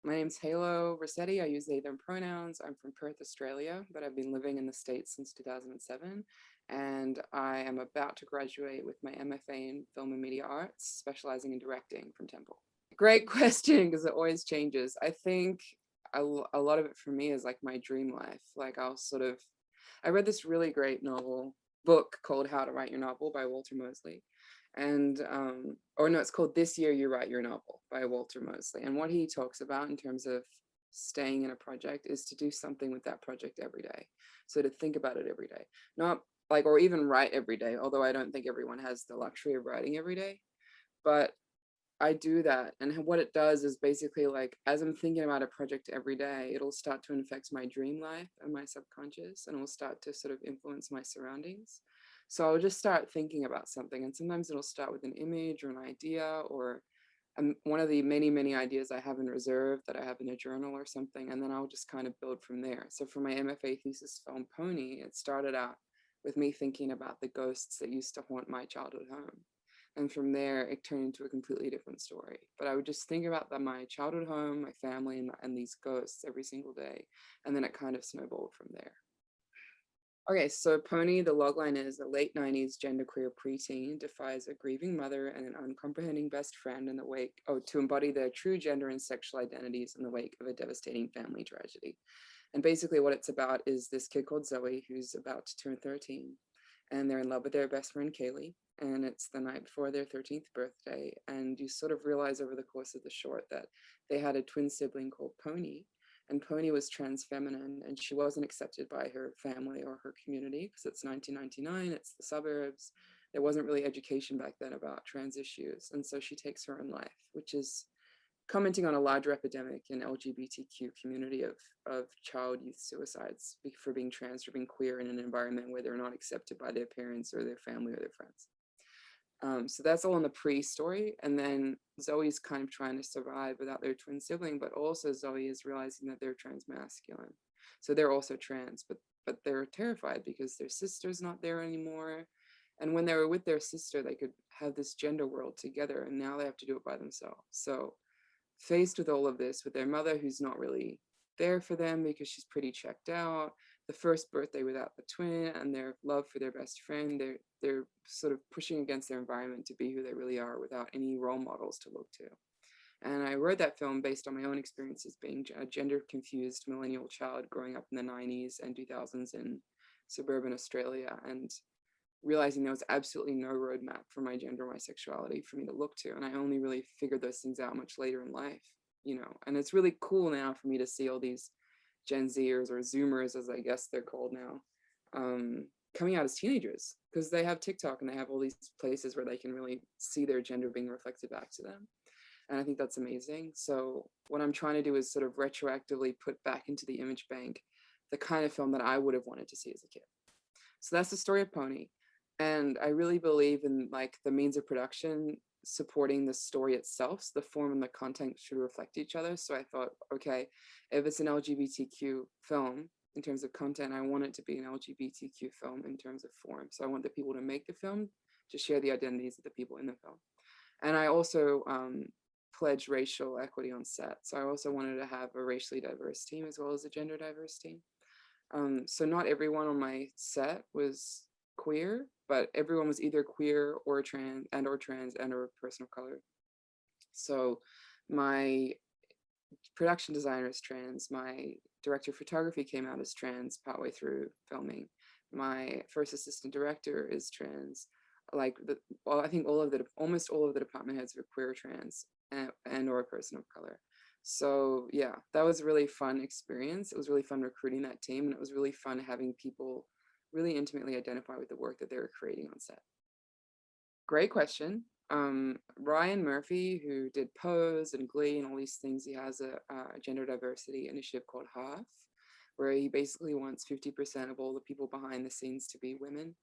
My name's Halo Rossetti. I use they, them pronouns. I'm from Perth, Australia, but I've been living in the States since 2007. And I am about to graduate with my MFA in Film and Media Arts, specializing in directing from Temple. Great question, because it always changes. I think a lot of it for me is like my dream life. Like I read this really great book called How to Write Your Novel by Walter Mosley. And or no, it's called This Year You Write Your Novel by Walter Mosley. And what he talks about in terms of staying in a project is to do something with that project every day. So to think about it every day, not like, or even write every day, although I don't think everyone has the luxury of writing every day, but I do that. And what it does is basically like, as I'm thinking about a project every day, it'll start to infect my dream life and my subconscious, and it will start to sort of influence my surroundings. So I'll just start thinking about something, and sometimes it'll start with an image or an idea, or one of the many, many ideas I have in reserve that I have in a journal or something, and then I'll just kind of build from there. So for my MFA thesis film Pony, it started out with me thinking about the ghosts that used to haunt my childhood home. And from there, it turned into a completely different story. But I would just think about my childhood home, my family, and these ghosts every single day. And then it kind of snowballed from there. Okay, so Pony, the logline is a late 90s genderqueer preteen defies a grieving mother and an uncomprehending best friend in the wake, to embody their true gender and sexual identities in the wake of a devastating family tragedy. And basically what it's about is this kid called Zoe, who's about to turn 13, and they're in love with their best friend Kaylee, and it's the night before their 13th birthday, and you sort of realize over the course of the short that they had a twin sibling called Pony, and Pony was trans feminine, and she wasn't accepted by her family or her community because it's 1999, it's the suburbs. There wasn't really education back then about trans issues, and so she takes her own life, which is commenting on a larger epidemic in LGBTQ community of child youth suicides for being trans or being queer in an environment where they're not accepted by their parents or their family or their friends. So that's all in the pre-story. And then Zoe's kind of trying to survive without their twin sibling, but also Zoe is realizing that they're trans masculine. So they're also trans, but they're terrified because their sister's not there anymore. And when they were with their sister, they could have this gender world together, and now they have to do it by themselves. So faced with all of this, with their mother who's not really there for them because she's pretty checked out, the first birthday without the twin, and their love for their best friend, they're sort of pushing against their environment to be who they really are without any role models to look to. And I wrote that film based on my own experiences being a gender confused millennial child growing up in the 90s and 2000s in suburban Australia, and realizing there was absolutely no roadmap for my gender or my sexuality for me to look to. And I only really figured those things out much later in life, and it's really cool now for me to see all these Gen Zers or Zoomers, as I guess they're called now, coming out as teenagers because they have TikTok and they have all these places where they can really see their gender being reflected back to them. And I think that's amazing. So what I'm trying to do is sort of retroactively put back into the image bank the kind of film that I would have wanted to see as a kid. So that's the story of Pony. And I really believe in like the means of production supporting the story itself. So the form and the content should reflect each other. So I thought, okay, if it's an LGBTQ film in terms of content, I want it to be an LGBTQ film in terms of form. So I want the people to make the film to share the identities of the people in the film. And I also pledged racial equity on set. So I also wanted to have a racially diverse team as well as a gender diverse team. So not everyone on my set was queer, but everyone was either queer or trans or a person of color. So my production designer is trans, my director of photography came out as trans partway through filming, my first assistant director is trans, I think almost all of the department heads were queer or trans and or a person of color. So yeah, that was a really fun experience. It was really fun recruiting that team, and it was really fun having people really intimately identify with the work that they were creating on set. Great question. Ryan Murphy, who did Pose and Glee and all these things, he has a gender diversity initiative called Half, where he basically wants 50% of all the people behind the scenes to be women,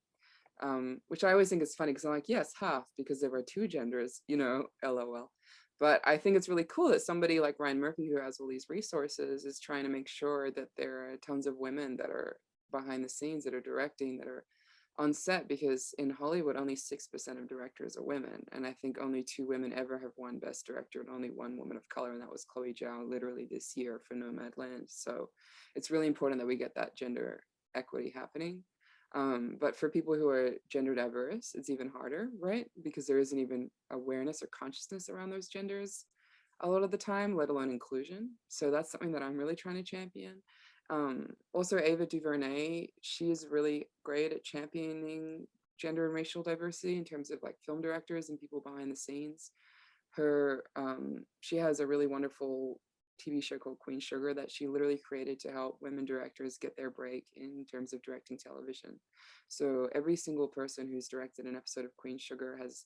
which I always think is funny because I'm like, yes, half, because there are two genders, LOL. But I think it's really cool that somebody like Ryan Murphy, who has all these resources, is trying to make sure that there are tons of women that are behind the scenes, that are directing, that are on set, because in Hollywood, only 6% of directors are women. And I think only 2 women ever have won Best Director and only 1 woman of color, and that was Chloe Zhao literally this year for Nomadland. So it's really important that we get that gender equity happening. But for people who are gender diverse, it's even harder, right? Because there isn't even awareness or consciousness around those genders a lot of the time, let alone inclusion. So that's something that I'm really trying to champion. Also, Ava DuVernay, she is really great at championing gender and racial diversity in terms of like film directors and people behind the scenes. She has a really wonderful TV show called Queen Sugar that she literally created to help women directors get their break in terms of directing television. So every single person who's directed an episode of Queen Sugar has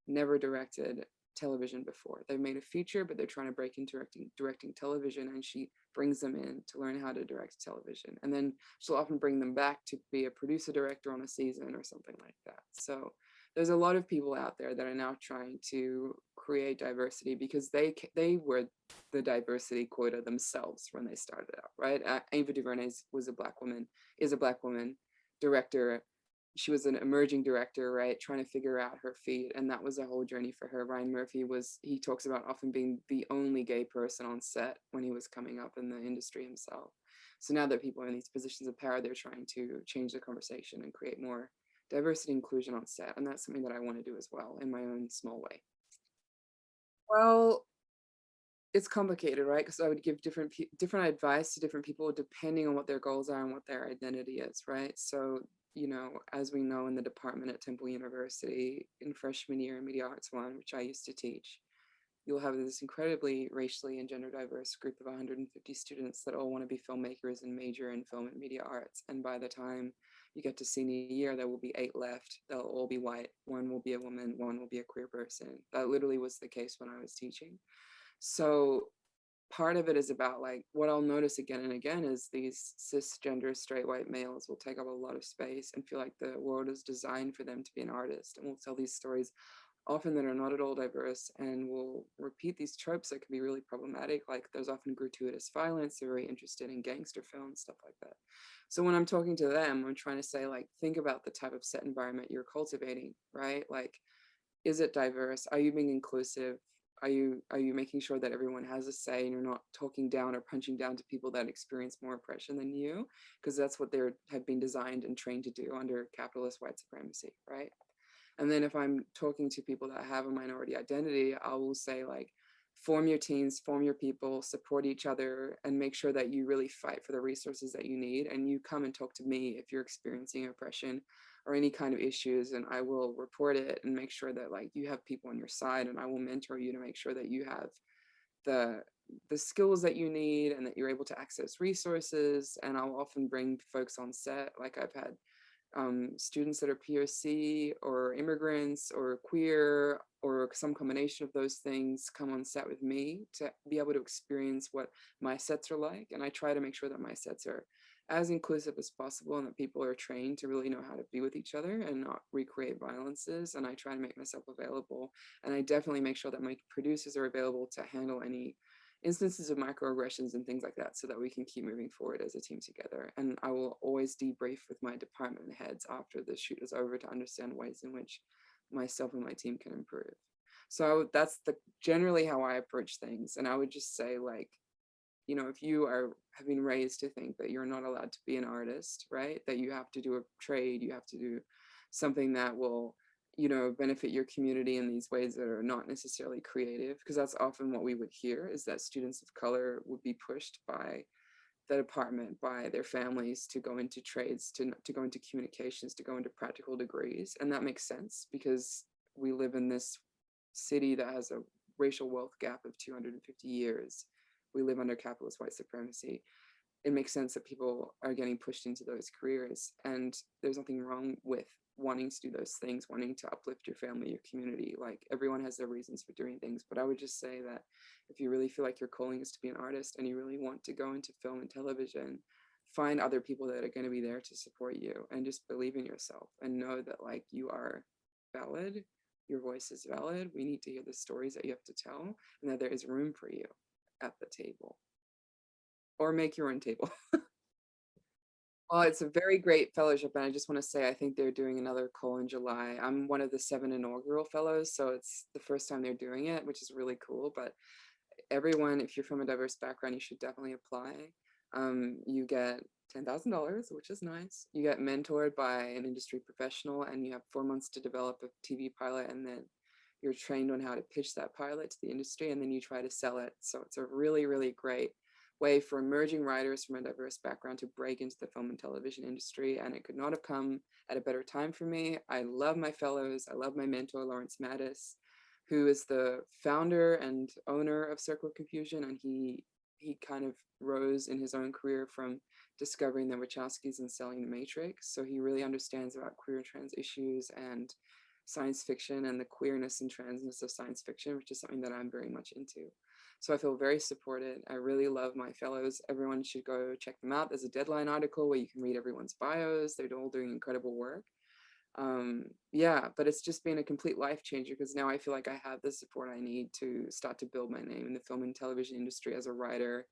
never directed television before. They've made a feature, but they're trying to break into directing television, and she brings them in to learn how to direct television. And then she'll often bring them back to be a producer director on a season or something like that. So there's a lot of people out there that are now trying to create diversity because they were the diversity quota themselves when they started out, right? Ava DuVernay was a Black woman, is a Black woman director. She was an emerging director, right, trying to figure out her feet, and that was a whole journey for her. Ryan Murphy he talks about often being the only gay person on set when he was coming up in the industry himself. So now that people are in these positions of power, they're trying to change the conversation and create more diversity inclusion on set, and that's something that I want to do as well in my own small way. Well, it's complicated, right? Because I would give different advice to different people depending on what their goals are and what their identity is, right? So, as we know in the department at Temple University in freshman year in Media Arts 1, which I used to teach, you'll have this incredibly racially and gender diverse group of 150 students that all want to be filmmakers and major in film and media arts. And by the time you get to senior year, there will be 8 left. They'll all be white. 1 will be a woman, 1 will be a queer person. That literally was the case when I was teaching. So part of it is about like what I'll notice again and again is these cisgender straight white males will take up a lot of space and feel like the world is designed for them to be an artist, and will tell these stories often that are not at all diverse, and will repeat these tropes that can be really problematic. Like there's often gratuitous violence. They're very interested in gangster films, stuff like that. So when I'm talking to them, I'm trying to say like, think about the type of set environment you're cultivating, right? Like, is it diverse? Are you being inclusive? Are you making sure that everyone has a say and you're not talking down or punching down to people that experience more oppression than you? Because that's what they have been designed and trained to do under capitalist white supremacy, right? And then if I'm talking to people that have a minority identity, I will say like, form your teams, form your people, support each other, and make sure that you really fight for the resources that you need. And you come and talk to me if you're experiencing oppression or any kind of issues, and I will report it and make sure that like you have people on your side, and I will mentor you to make sure that you have the skills that you need and that you're able to access resources. And I'll often bring folks on set. Like I've had students that are POC or immigrants or queer or some combination of those things come on set with me to be able to experience what my sets are like. And I try to make sure that my sets are as inclusive as possible and that people are trained to really know how to be with each other and not recreate violences. And I try to make myself available. And I definitely make sure that my producers are available to handle any instances of microaggressions and things like that so that we can keep moving forward as a team together. And I will always debrief with my department heads after the shoot is over to understand ways in which myself and my team can improve. So that's generally how I approach things. And I would just say like, if you have been raised to think that you're not allowed to be an artist, right? That you have to do a trade, you have to do something that will benefit your community in these ways that are not necessarily creative, because that's often what we would hear, is that students of color would be pushed by the department, by their families, to go into trades, to go into communications, to go into practical degrees. And that makes sense because we live in this city that has a racial wealth gap of 250 years. We live under capitalist white supremacy. It makes sense that people are getting pushed into those careers, and there's nothing wrong with wanting to do those things, wanting to uplift your family, your community. Like everyone has their reasons for doing things, but I would just say that if you really feel like your calling is to be an artist and you really want to go into film and television, find other people that are going to be there to support you, and just believe in yourself and know that like you are valid, your voice is valid. We need to hear the stories that you have to tell, and that there is room for you at the table, or make your own table. Well, it's a very great fellowship, and I just want to say I think they're doing another call in July. I'm one of the 7 inaugural fellows, so it's the first time they're doing it, which is really cool. But everyone, if you're from a diverse background, you should definitely apply. You get $10,000, which is nice. You get mentored by an industry professional, and you have 4 months to develop a TV pilot, and then you're trained on how to pitch that pilot to the industry, and then you try to sell it. So it's a really, really great way for emerging writers from a diverse background to break into the film and television industry. And it could not have come at a better time for me. I love my fellows. I love my mentor, Lawrence Mattis, who is the founder and owner of Circle of Confusion. And he kind of rose in his own career from discovering the Wachowskis and selling the Matrix. So he really understands about queer and trans issues and science fiction and the queerness and transness of science fiction, which is something that I'm very much into. So I feel very supported. I really love my fellows. Everyone should go check them out. There's a Deadline article where you can read everyone's bios. They're all doing incredible work. Yeah, but it's just been a complete life changer because now I feel like I have the support I need to start to build my name in the film and television industry as a writer,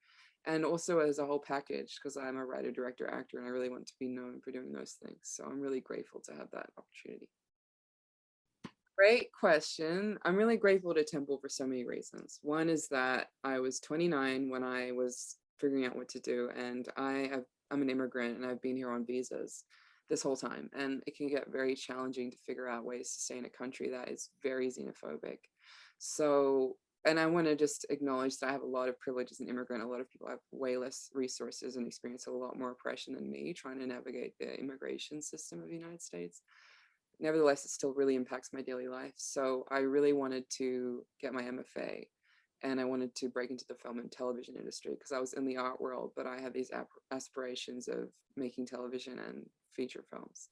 and also as a whole package, because I'm a writer, director, actor, and I really want to be known for doing those things. So I'm really grateful to have that opportunity. Great question. I'm really grateful to Temple for so many reasons. One is that I was 29 when I was figuring out what to do, and I'm an immigrant and I've been here on visas this whole time, and it can get very challenging to figure out ways to stay in a country that is very xenophobic. So, and I want to just acknowledge that I have a lot of privilege as an immigrant. A lot of people have way less resources and experience a lot more oppression than me trying to navigate the immigration system of the United States. Nevertheless, it still really impacts my daily life. So I really wanted to get my MFA, and I wanted to break into the film and television industry because I was in the art world, but I had these aspirations of making television and feature films.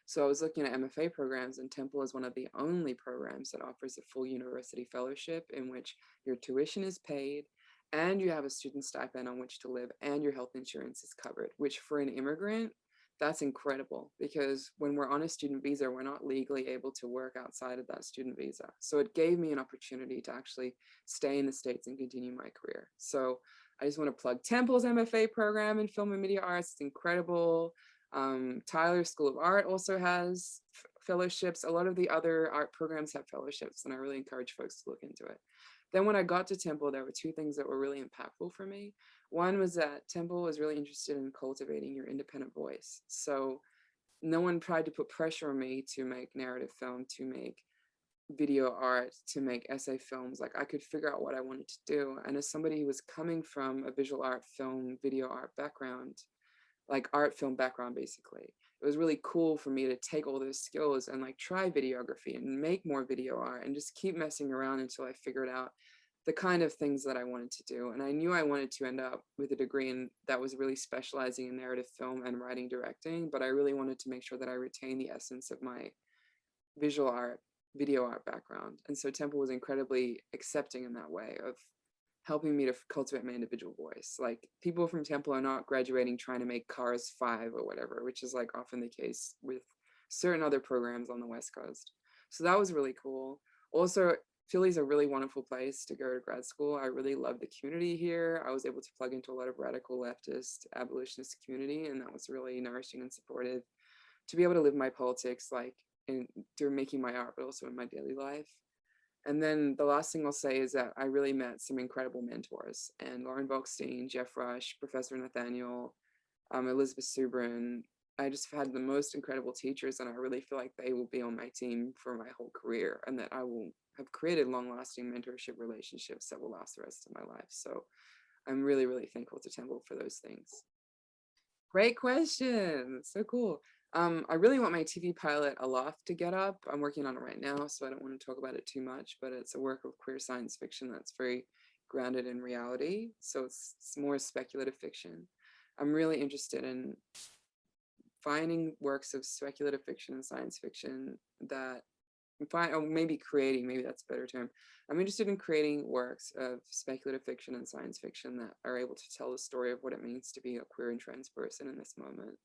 So I was looking at MFA programs, and Temple is one of the only programs that offers a full university fellowship in which your tuition is paid and you have a student stipend on which to live and your health insurance is covered, which for an immigrant, that's incredible because when we're on a student visa, we're not legally able to work outside of that student visa. So it gave me an opportunity to actually stay in the States and continue my career. So I just want to plug Temple's MFA program in film and media arts. It's incredible. Tyler School of Art also has fellowships. A lot of the other art programs have fellowships, and I really encourage folks to look into it. Then when I got to Temple, there were two things that were really impactful for me. One was that Temple was really interested in cultivating your independent voice. So no one tried to put pressure on me to make narrative film, to make video art, to make essay films. Like I could figure out what I wanted to do. And as somebody who was coming from a visual art, film, video art background, like art film background, basically, it was really cool for me to take all those skills and like try videography and make more video art and just keep messing around until I figured out the kind of things that I wanted to do. And I knew I wanted to end up with a degree that was really specializing in narrative film and writing, directing, but I really wanted to make sure that I retain the essence of my visual art, video art background. And so Temple was incredibly accepting in that way of helping me to cultivate my individual voice. Like people from Temple are not graduating trying to make Cars 5 or whatever, which is like often the case with certain other programs on the West Coast. So that was really cool. Also, Philly's a really wonderful place to go to grad school. I really love the community here. I was able to plug into a lot of radical leftist abolitionist community, and that was really nourishing and supportive to be able to live my politics like through making my art, but also in my daily life. And then the last thing I'll say is that I really met some incredible mentors, and Lauren Volkstein, Jeff Rush, Professor Nathaniel, Elizabeth Subrin. I just had the most incredible teachers, and I really feel like they will be on my team for my whole career, and that I will have created long-lasting mentorship relationships that will last the rest of my life. So I'm really, really thankful to Temple for those things. Great question. So cool. I really want my TV pilot Aloft to get up. I'm working on it right now, so I don't want to talk about it too much, but it's a work of queer science fiction that's very grounded in reality. So it's more speculative fiction. I'm really interested in finding works of speculative fiction and science fiction that or maybe creating, maybe that's a better term. I'm interested in creating works of speculative fiction and science fiction that are able to tell the story of what it means to be a queer and trans person in this moment.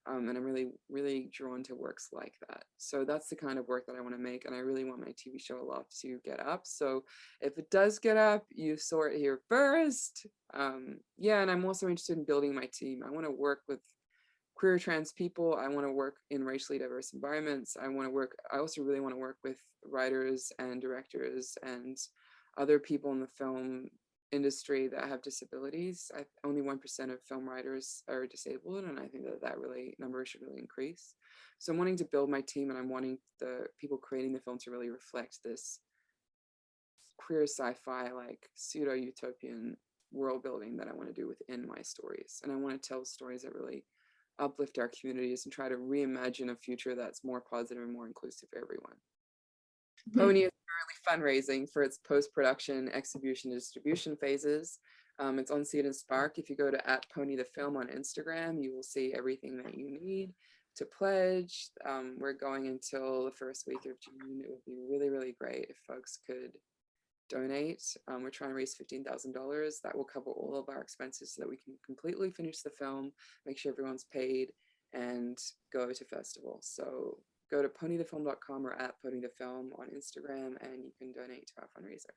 And I'm really, really drawn to works like that. So that's the kind of work that I want to make. And I really want my TV show Aloft to get up. So if it does get up, you saw it here first. Yeah, and I'm also interested in building my team. I want to work with queer trans people. I want to work in racially diverse environments. I also really want to work with writers and directors and other people in the film industry that have disabilities. Only 1% of film writers are disabled, and I think that really number should really increase. So I'm wanting to build my team, and I'm wanting the people creating the film to really reflect this queer sci-fi, like pseudo-utopian world building that I want to do within my stories. And I want to tell stories that really uplift our communities and try to reimagine a future that's more positive and more inclusive for everyone. Pony is currently fundraising for its post-production, exhibition, and distribution phases. It's on Seed and Spark. If you go to @PonyTheFilm on Instagram, you will see everything that you need to pledge. We're going until the first week of June. It would be really, really great if folks could donate. We're trying to raise $15,000. That will cover all of our expenses so that we can completely finish the film, make sure everyone's paid, and go to festivals. So go to ponythefilm.com or @ponythefilm on Instagram, and you can donate to our fundraiser.